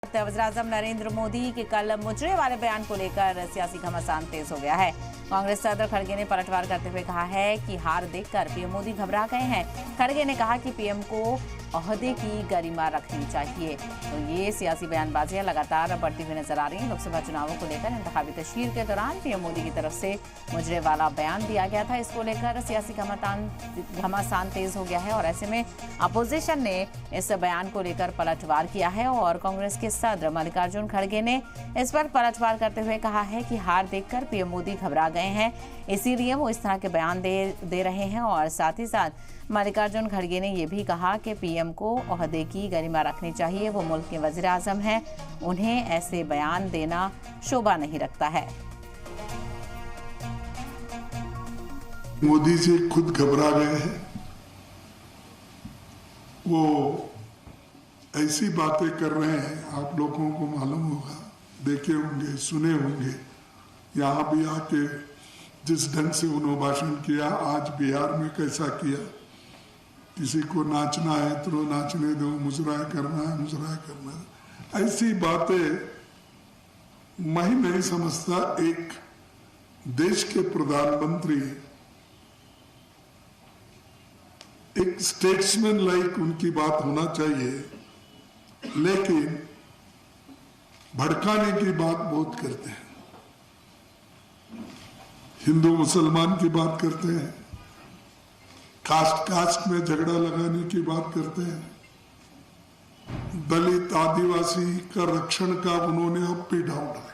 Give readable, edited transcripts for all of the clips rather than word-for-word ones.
वज़ीर-ए-आज़म नरेंद्र मोदी के कल मुजरे वाले बयान को लेकर सियासी घमासान तेज हो गया है। कांग्रेस सदर खड़गे ने पलटवार करते हुए कहा है कि हार देखकर पीएम मोदी घबरा गए हैं। खड़गे ने कहा कि पीएम को ओहदे की गरिमा रखनी चाहिए। तो ये सियासी बयानबाजियां लगातार बढ़ती हुई नजर आ रही हैं। लोकसभा चुनावों को लेकर इंतखाबी तशहीर के दौरान पीएम मोदी की तरफ से मुजरे वाला बयान दिया गया था। इसको लेकर सियासी घमासान तेज हो गया है और ऐसे में अपोजिशन ने इस बयान को लेकर पलटवार किया है और कांग्रेस के सदर मल्लिकार्जुन खड़गे ने इस पर पलटवार करते हुए कहा है कि हार देखकर पीएम मोदी घबरा गए हैं, इसीलिए वो इस तरह के बयान दे रहे हैं। और साथ ही साथ मल्लिकार्जुन खड़गे ने यह भी कहा कि पीएम को ओहदे की गरिमा रखनी चाहिए। वो मुल्क के वज़ीर-ए-आज़म हैं, उन्हें ऐसे बयान देना शोभा नहीं रखता है। मोदी से खुद घबरा गए हैं। वो ऐसी बातें कर रहे हैं, आप लोगों को मालूम होगा, देखे होंगे, सुने होंगे। यहाँ भी आके जिस ढंग से उन्होंने भाषण किया, आज बिहार में कैसा किया, किसी को नाचना है तो नाचने दो, मुजराए करना है मुजराए करना है, ऐसी बातें मैं नहीं समझता। एक देश के प्रधानमंत्री, एक स्टेट्समैन लाइक उनकी बात होना चाहिए, लेकिन भड़काने की बात बहुत करते हैं। हिंदू मुसलमान की बात करते हैं, कास्ट में झगड़ा लगाने की बात करते हैं, दलित आदिवासी का रक्षण का उन्होंने अब पीढ़ा उठाया।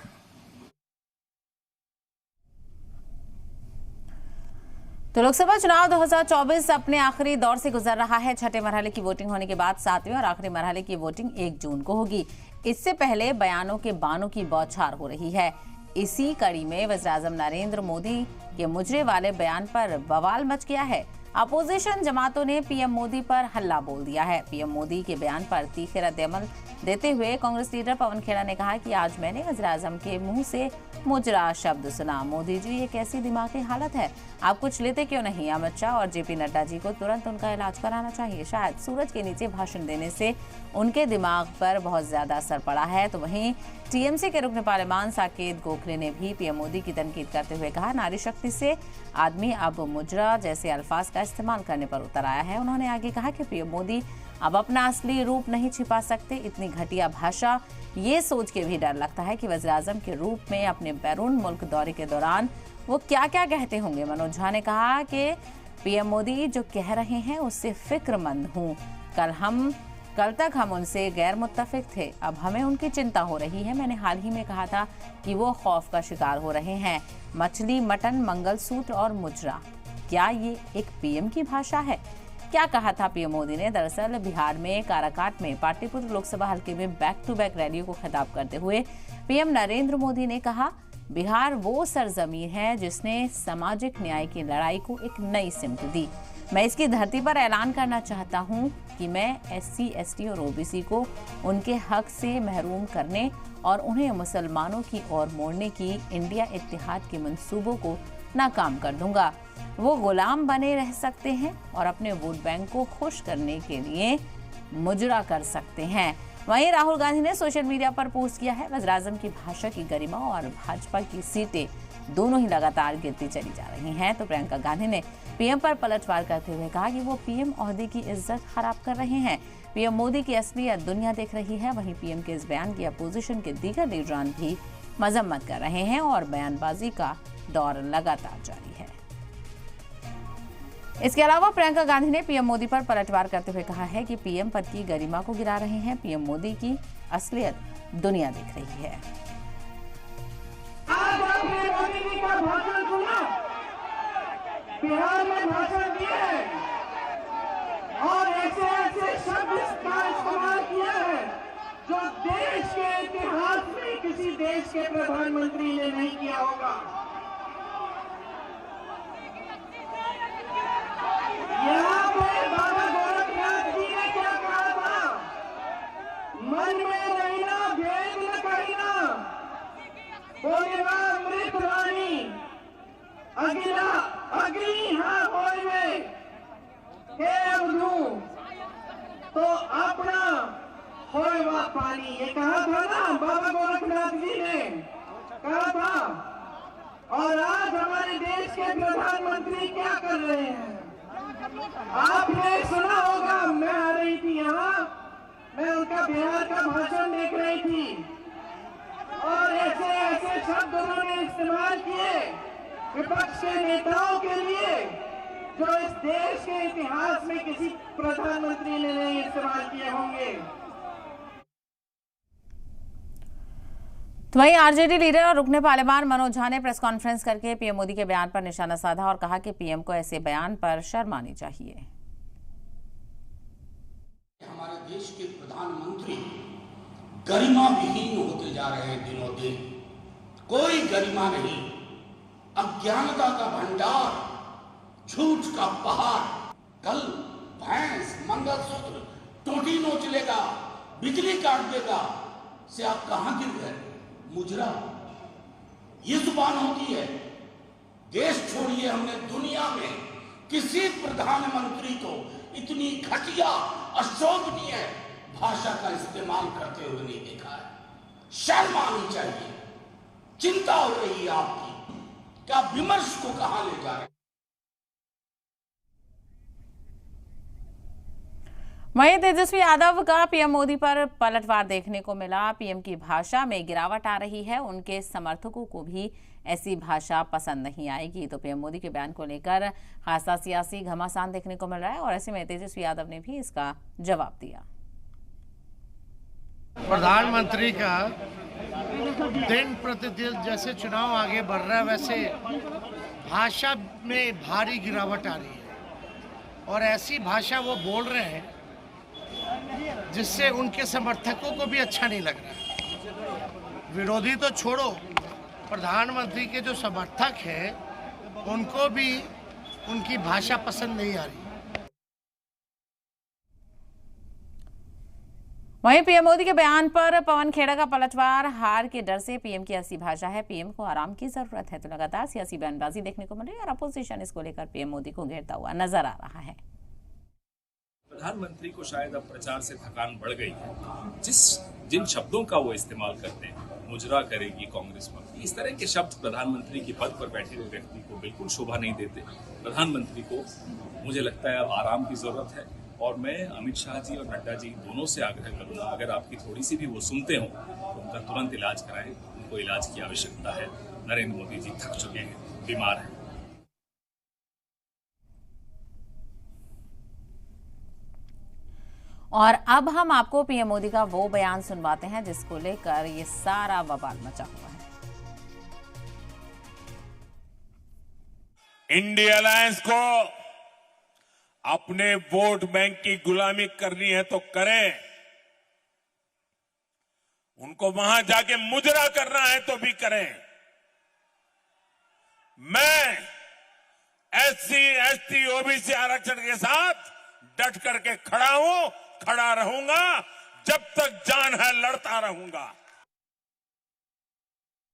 तो लोकसभा चुनाव 2024 अपने आखिरी दौर से गुजर रहा है। छठे मरहले की वोटिंग होने के बाद सातवें और आखिरी मरहले की वोटिंग 1 जून को होगी। इससे पहले बयानों के बानों की बौछार हो रही है। इसी कड़ी में वज़ीर-ए-आज़म नरेंद्र मोदी के मुजरे वाले बयान पर बवाल मच गया है। अपोजिशन जमातों ने पीएम मोदी पर हल्ला बोल दिया है। पीएम मोदी के बयान पर तीखे रद्द-ए-अमल देते हुए कांग्रेस लीडर पवन खेड़ा ने कहा कि आज मैंने वज़ीर-ए-आज़म के मुंह से मुजरा शब्द सुना। मोदी जी, ये कैसी दिमागी हालत है? आप कुछ लेते क्यों नहीं? अमित शाह और जेपी नड्डा जी को तुरंत उनका इलाज कराना चाहिए। शायद सूरज के नीचे भाषण देने से उनके दिमाग पर बहुत ज्यादा असर पड़ा है। तो वहीं टीएमसी के रुकन पार्लियामान साकेत गोखले ने भी पीएम मोदी की तनकीद करते हुए कहा, नारी शक्ति से आदमी अब मुजरा जैसे अल्फाज का इस्तेमाल करने पर उतर आया है। उन्होंने आगे कहा कि पीएम मोदी अब अपना असली रूप नहीं छिपा सकते। इतनी घटिया भाषा, ये सोच के भी डर लगता है कि वज़ीर-ए-आज़म के रूप में अपने बैरून मुल्क दौरे के दौरान वो क्या क्या कहते होंगे। मनोज झा ने कहा कि पीएम मोदी जो कह रहे हैं उससे फिक्रमंद हूँ। कल तक हम उनसे गैर मुत्तफिक थे, अब हमें उनकी चिंता हो रही है। मैंने हाल ही में कहा था कि वो खौफ का शिकार हो रहे हैं। मछली, मटन, मंगलसूत्र और मुजरा, क्या ये एक पीएम की भाषा है? क्या कहा था पीएम मोदी ने? दरअसल बिहार में काराकाट में पाटलिपुत्र लोकसभा हल्के में बैक टू बैक रैलियों को खिताब करते हुए पीएम नरेंद्र मोदी ने कहा, बिहार वो सरजमीन है जिसने सामाजिक न्याय की लड़ाई को एक नई सिमत दी। मैं इसकी धरती पर ऐलान करना चाहता हूं कि मैं एससी, एसटी और ओबीसी को उनके हक से महरूम करने और उन्हें मुसलमानों की ओर मोड़ने की इंडिया इत्तेहाद के मंसूबों को नाकाम कर दूंगा। वो गुलाम बने रह सकते हैं और अपने वोट बैंक को खुश करने के लिए मुजरा कर सकते हैं। वहीं राहुल गांधी ने सोशल मीडिया पर पोस्ट किया है, वज़ीर-ए-आज़म की भाषा की गरिमा और भाजपा की सीटें दोनों ही लगातार गिरती चली जा रही हैं। तो प्रियंका गांधी ने पीएम पर पलटवार करते हुए कहा कि वो पीएम ओहदे की इज्जत खराब कर रहे हैं। पीएम मोदी की असलियत दुनिया देख रही है। वहीं पीएम के इस बयान की अपोजिशन के दीगर लीडरान भी मजम्मत कर रहे हैं और बयानबाजी का दौर लगातार जारी है। इसके अलावा प्रियंका गांधी ने पीएम मोदी पर पलटवार करते हुए कहा है कि पीएम पद की गरिमा को गिरा रहे हैं। पीएम मोदी की असलियत दुनिया देख रही है। आज आपने मोदी जी का भाषण सुना, बिहार में भाषण दिए और ऐसे ऐसे शब्द का इस्तेमाल किया है जो देश के इतिहास में किसी देश के प्रधानमंत्री ने नहीं किया होगा। यहाँ पे बाबा गोरखनाथ जी ने क्या कहा था, मन में रहना भेद न करना, बोलेगा अमृत वाणी अगिला अग्नि हाँ होइवे हे अवधू तो अपना होइवा पानी, ये कहा था ना बाबा गोरखनाथ जी ने कहा था। और आज हमारे देश के प्रधानमंत्री क्या कर रहे हैं? आपने सुना होगा, मैं आ रही थी यहाँ, मैं उनका बिहार का भाषण देख रही थी और ऐसे ऐसे शब्द उन्होंने इस्तेमाल किए विपक्ष के नेताओं के लिए जो इस देश के इतिहास में किसी प्रधानमंत्री ने नहीं इस्तेमाल किए होंगे। तो वहीं आरजेडी लीडर और रुकने पार्लियामान मनोज झा ने प्रेस कॉन्फ्रेंस करके पीएम मोदी के बयान पर निशाना साधा और कहा कि पीएम को ऐसे बयान पर शर्म आनी चाहिए। हमारे देश के प्रधानमंत्री गरिमा विहीन होते जा रहे हैं दिनों दिन, कोई गरिमा नहीं, अज्ञानता का भंडार, झूठ का पहाड़। कल भैंस मंगलसूत्र टोटी नोच लेगा, बिजली काट देगा से आप कहां गिर गए? मुजरा, ये जुबान होती है। देश छोड़िए, हमने दुनिया में किसी प्रधानमंत्री को इतनी घटिया अशोभनीय भाषा का इस्तेमाल करते हुए नहीं देखा है। शर्म आनी चाहिए। चिंता हो रही है आपकी, क्या विमर्श को कहां ले जा रहे हैं? वहीं तेजस्वी यादव का पीएम मोदी पर पलटवार देखने को मिला। पीएम की भाषा में गिरावट आ रही है, उनके समर्थकों को भी ऐसी भाषा पसंद नहीं आएगी। तो पीएम मोदी के बयान को लेकर खासा सियासी घमासान देखने को मिल रहा है और ऐसे में तेजस्वी यादव ने भी इसका जवाब दिया। प्रधानमंत्री का दिन प्रतिदिन जैसे चुनाव आगे बढ़ रहा है वैसे भाषा में भारी गिरावट आ रही है और ऐसी भाषा वो बोल रहे हैं जिससे उनके समर्थकों को भी अच्छा नहीं लग रहा है। विरोधी तो छोड़ो, प्रधानमंत्री के जो समर्थक हैं उनको भी उनकी भाषा पसंद नहीं आ रही। वहीं पीएम मोदी के बयान पर पवन खेड़ा का पलटवार, हार के डर से पीएम की ऐसी भाषा है, पीएम को आराम की जरूरत है। तो लगातार सियासी बयानबाजी देखने को मिल रही है और अपोजिशन इसको लेकर पीएम मोदी को घेरता हुआ नजर आ रहा है। प्रधानमंत्री को शायद अब प्रचार से थकान बढ़ गई है। जिन शब्दों का वो इस्तेमाल करते हैं, मुजरा करेगी कांग्रेस पर, इस तरह के शब्द प्रधानमंत्री के पद पर बैठे हुए व्यक्ति को बिल्कुल शोभा नहीं देते। प्रधानमंत्री को मुझे लगता है अब आराम की जरूरत है और मैं अमित शाह जी और नड्डा जी दोनों से आग्रह करूंगा, अगर आपकी थोड़ी सी भी वो सुनते हो तो उनका तुरंत इलाज कराएं। उनको इलाज की आवश्यकता है। नरेंद्र मोदी जी थक चुके हैं, बीमार हैं। और अब हम आपको पीएम मोदी का वो बयान सुनवाते हैं जिसको लेकर ये सारा बवाल मचा हुआ है। इंडिया अलायंस को अपने वोट बैंक की गुलामी करनी है तो करें, उनको वहां जाके मुजरा करना है तो भी करें। मैं एससी, एसटी, ओबीसी आरक्षण के साथ डट करके खड़ा हूं, खड़ा रहूंगा, जब तक जान है लड़ता रहूंगा।